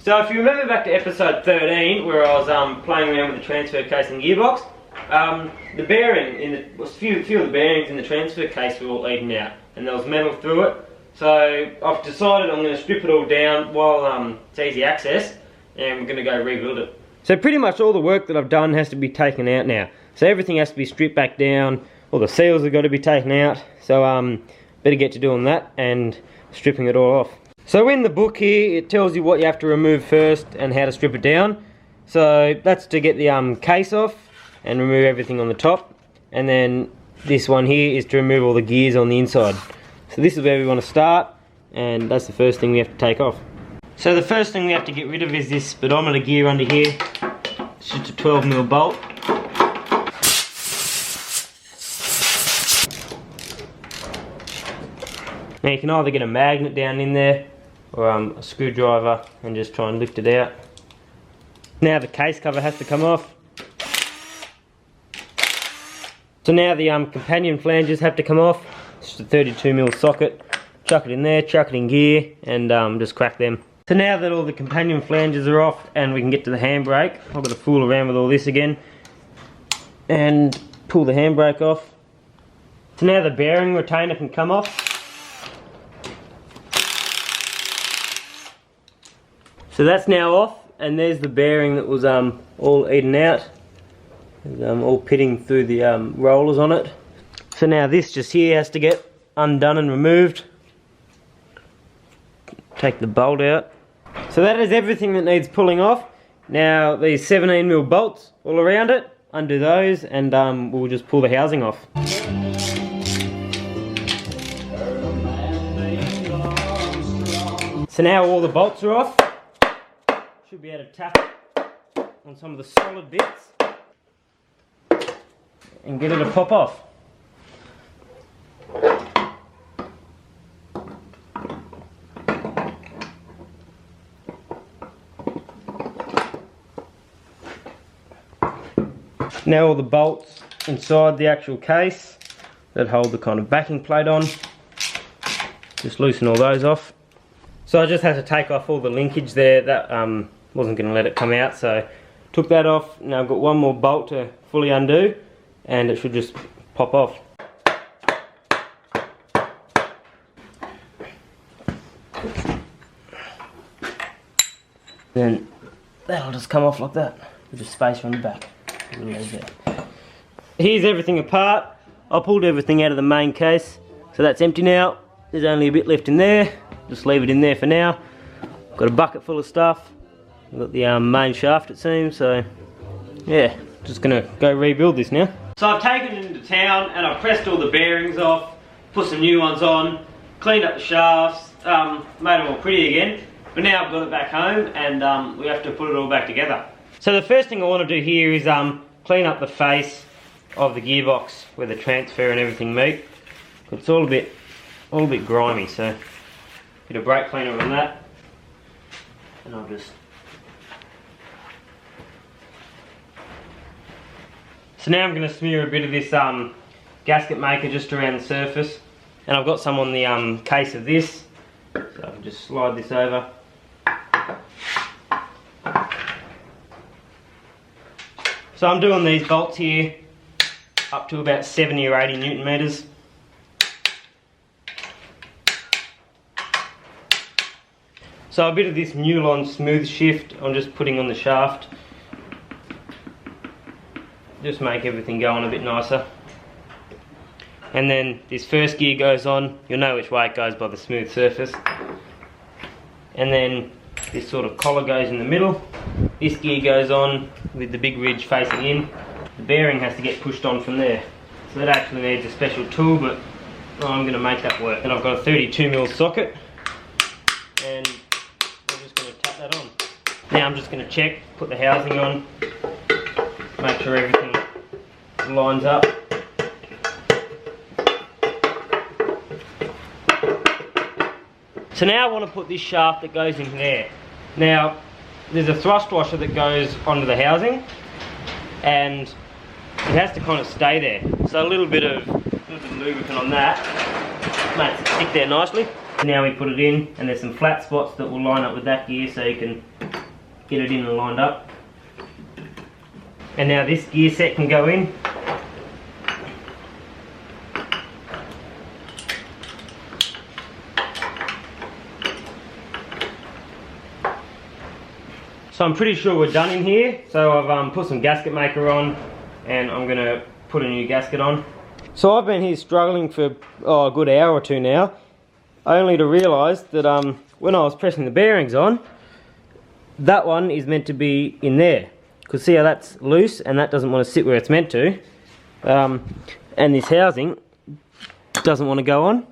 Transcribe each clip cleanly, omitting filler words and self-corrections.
So if you remember back to episode 13 where I was playing around with the transfer case and gearbox, the bearing in a few of the bearings in the transfer case were all eaten out and there was metal through it. So I've decided I'm going to strip it all down while it's easy access, and we're going to go rebuild it. So pretty much all the work that I've done has to be taken out now. So everything has to be stripped back down, all the seals have got to be taken out, so better get to doing that and stripping it all off. So in the book here it tells you what you have to remove first and how to strip it down. So that's to get the case off and remove everything on the top, and then this one here is to remove all the gears on the inside. So this is where we want to start, and that's the first thing we have to take off. So the first thing we have to get rid of is this speedometer gear under here. It's just a 12mm bolt. Now you can either get a magnet down in there or a screwdriver and just try and lift it out. Now the case cover has to come off. So now the companion flanges have to come off. It's just a 32mm socket. Chuck it in there, chuck it in gear, and just crack them. So now that all the companion flanges are off and we can get to the handbrake, I've got to fool around with all this again and pull the handbrake off. So now the bearing retainer can come off. So that's now off, and there's the bearing that was all eaten out. It's, all pitting through the rollers on it. So now this just here has to get undone and removed. Take the bolt out. So that is everything that needs pulling off. Now these 17mm bolts all around it, undo those, and we'll just pull the housing off. So now all the bolts are off. Should be able to tap on some of the solid bits and get it to pop off. Now all the bolts inside the actual case that hold the kind of backing plate on, just loosen all those off. So I just had to take off all the linkage there. That wasn't going to let it come out, so took that off. Now I've got one more bolt to fully undo and it should just pop off. Then that'll just come off like that with a spacer on the back. Here's everything apart. I pulled everything out of the main case, so that's empty now. There's only a bit left in there. Just leave it in there for now. Got a bucket full of stuff. I've got the main shaft, it seems, so yeah, just gonna go rebuild this now. So I've taken it into town and I've pressed all the bearings off, put some new ones on, cleaned up the shafts, made them all pretty again. But now I've got it back home and we have to put it all back together. So the first thing I want to do here is clean up the face of the gearbox where the transfer and everything meet. It's all a bit grimy, so bit of brake cleaner on that, and I'll just. So now I'm going to smear a bit of this gasket maker just around the surface, and I've got some on the case of this, so I can just slide this over. So I'm doing these bolts here up to about 70 or 80 Newton meters. So a bit of this Newlon smooth shift I'm just putting on the shaft. Just make everything go on a bit nicer. And then this first gear goes on. You'll know which way it goes by the smooth surface. And then this sort of collar goes in the middle. This gear goes on with the big ridge facing in. The bearing has to get pushed on from there. So that actually needs a special tool, but I'm going to make that work. And I've got a 32mm socket, and I'm just going to tap that on. Now I'm just going to check, put the housing on, make sure everything lines up. So now I want to put this shaft that goes in there. Now there's a thrust washer that goes onto the housing and it has to kind of stay there. So a little bit of lubricant on that makes it stick there nicely. Now we put it in, and there's some flat spots that will line up with that gear so you can get it in and lined up. And now this gear set can go in. So I'm pretty sure we're done in here. So I've put some gasket maker on, and I'm gonna put a new gasket on. So I've been here struggling for a good hour or two now, only to realise that when I was pressing the bearings on, that one is meant to be in there. Because see how that's loose and that doesn't want to sit where it's meant to. And this housing doesn't want to go on.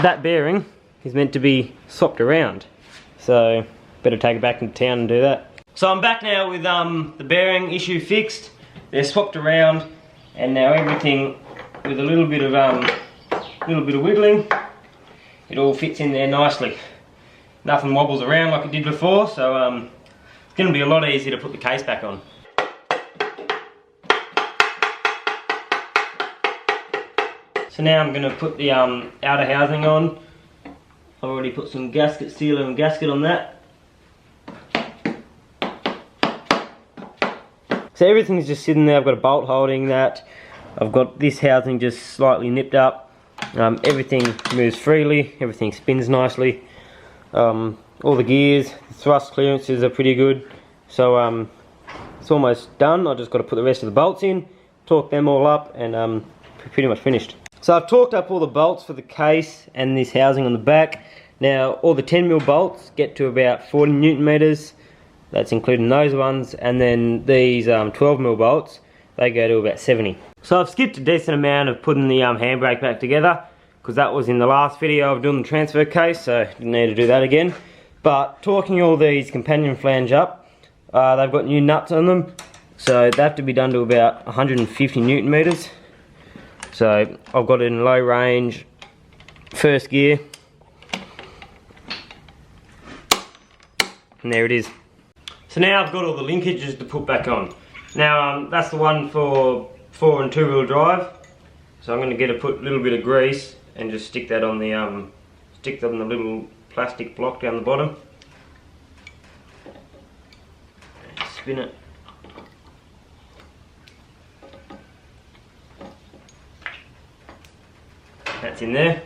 That bearing is meant to be swapped around. So better take it back into town and do that. So I'm back now with the bearing issue fixed. They're swapped around, and now everything with a little bit of wiggling, it all fits in there nicely. Nothing wobbles around like it did before, so it's going to be a lot easier to put the case back on. So now I'm going to put the outer housing on. I've already put some gasket sealer and gasket on that. So everything's just sitting there. I've got a bolt holding that. I've got this housing just slightly nipped up. Everything moves freely, everything spins nicely. All the gears, the thrust clearances are pretty good. So it's almost done. I've just got to put the rest of the bolts in, torque them all up, and pretty much finished. So I've torqued up all the bolts for the case and this housing on the back. Now all the 10mm bolts get to about 40 Newton meters. That's including those ones, and then these 12mm bolts, they go to about 70. So I've skipped a decent amount of putting the handbrake back together, because that was in the last video of doing the transfer case, so didn't need to do that again. But torquing all these companion flange up, they've got new nuts on them, so they have to be done to about 150 Newton meters. So I've got it in low range, first gear, and there it is. So now I've got all the linkages to put back on. Now that's the one for 4 and 2-wheel drive. So I'm going to put a little bit of grease and just stick that on the little plastic block down the bottom. Spin it. That's in there.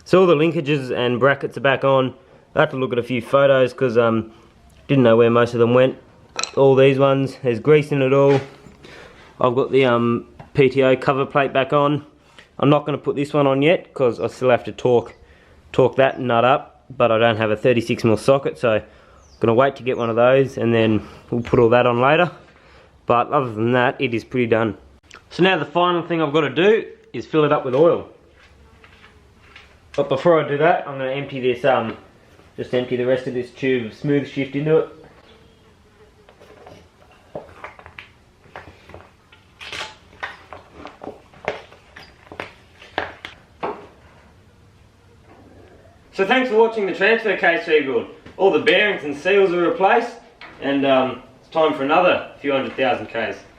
So all the linkages and brackets are back on. I have to look at a few photos because didn't know where most of them went. All these ones, there's grease in it all. I've got the PTO cover plate back on. I'm not going to put this one on yet because I still have to torque that nut up, but I don't have a 36mm socket, so I'm going to wait to get one of those and then we'll put all that on later. But other than that, it is pretty done. So now the final thing I've got to do is fill it up with oil. But before I do that, I'm going to empty this, just empty the rest of this tube of smooth shift into it. So thanks for watching the transfer case rebuild. All the bearings and seals are replaced, and it's time for another few 100,000 Ks.